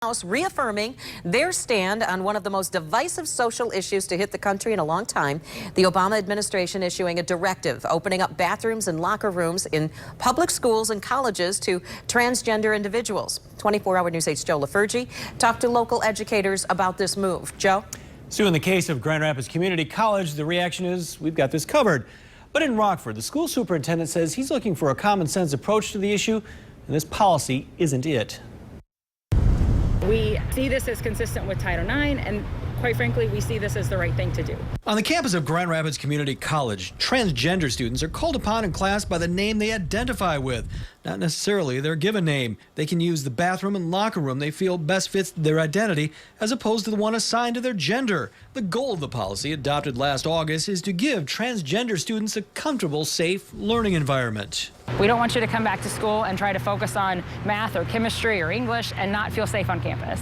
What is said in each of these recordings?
House reaffirming their stand on one of the most divisive social issues to hit the country in a long time. The Obama administration issuing a directive opening up bathrooms and locker rooms in public schools and colleges to transgender individuals. 24-hour News 8's Joe LaFurgey talked to local educators about this move. Joe? So in the case of Grand Rapids Community College, the reaction is, we've got this covered. But in Rockford, the school superintendent says he's looking for a common sense approach to the issue, and this policy isn't it. We see this as consistent with Title IX, and quite frankly, we see this as the right thing to do. On the campus of Grand Rapids Community College, transgender students are called upon in class by the name they identify with, not necessarily their given name. They can use the bathroom and locker room they feel best fits their identity, as opposed to the one assigned to their gender. The goal of the policy, adopted last August, is to give transgender students a comfortable, safe learning environment. We don't want you to come back to school and try to focus on math or chemistry or English and not feel safe on campus.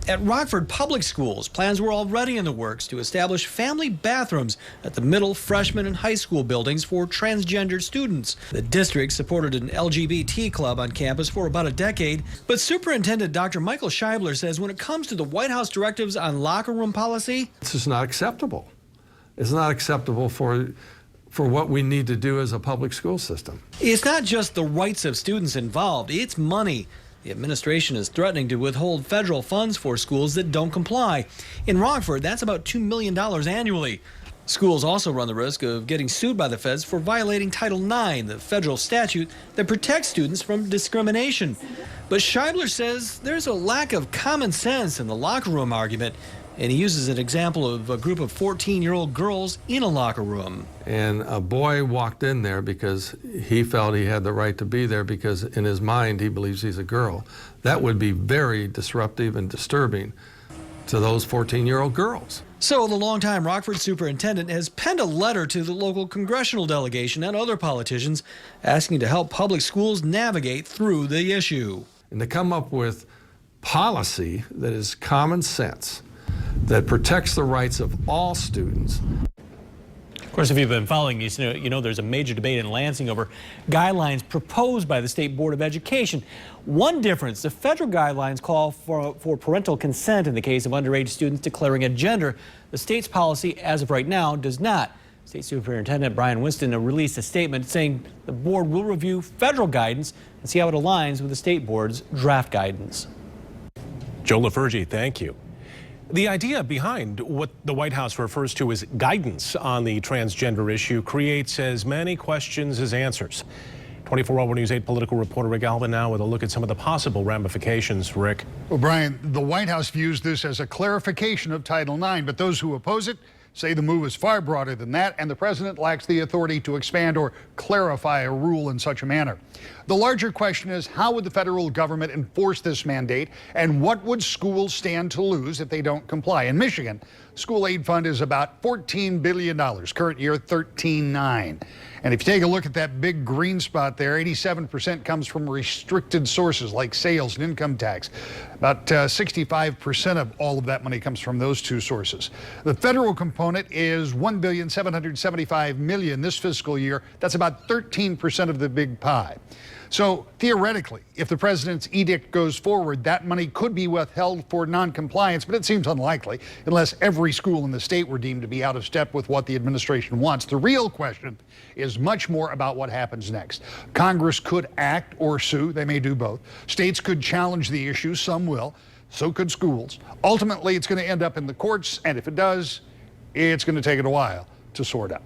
At Rockford Public Schools, plans were already in the works to establish family bathrooms at the middle, freshman, and high school buildings for transgender students. The district supported an LGBT club on campus for about a decade, but Superintendent Dr. Michael Scheibler says when it comes to the White House directives on locker room policy, this is not acceptable. It's not acceptable for what we need to do as a public school system. It's not just the rights of students involved, it's money. The administration is threatening to withhold federal funds for schools that don't comply. In Rockford, that's about $2 million annually. Schools also run the risk of getting sued by the feds for violating Title IX, the federal statute that protects students from discrimination. But Scheibler says there's a lack of common sense in the locker room argument, and he uses an example of a group of 14-year-old girls in a locker room. And a boy walked in there because he felt he had the right to be there because in his mind he believes he's a girl. That would be very disruptive and disturbing to those 14-year-old girls. So the longtime Rockford superintendent has penned a letter to the local congressional delegation and other politicians asking to help public schools navigate through the issue. And to come up with policy that is common sense, that protects the rights of all students. Of course, if you've been following, you know there's a major debate in Lansing over guidelines proposed by the State Board of Education. One difference, the federal guidelines call for parental consent in the case of underage students declaring a gender. The state's policy, as of right now, does not. State Superintendent Brian Winston released a statement saying the board will review federal guidance and see how it aligns with the state board's draft guidance. Joe LaFurgey, thank you. The idea behind what the White House refers to as guidance on the transgender issue creates as many questions as answers. 24-hour News 8 political reporter Rick Alvin now with a look at some of the possible ramifications. Rick. Well, Brian, the White House views this as a clarification of Title IX, but those who oppose it say the move is far broader than that, and the president lacks the authority to expand or clarify a rule in such a manner. The larger question is, how would the federal government enforce this mandate, and what would schools stand to lose if they don't comply? In Michigan, school aid fund is about $14 billion, current year $13.9. And if you take a look at that big green spot there, 87% comes from restricted sources like sales and income tax. About 65% of all of that money comes from those two sources. The federal component is $1.775 billion this fiscal year. That's about 13% of the big pie. So theoretically, if the president's edict goes forward, that money could be withheld for noncompliance, but it seems unlikely unless every school in the state were deemed to be out of step with what the administration wants. The real question is much more about what happens next. Congress could act or sue. They may do both. States could challenge the issue. Some will. So could schools. Ultimately, it's going to end up in the courts, and if it does, it's going to take it a while to sort out.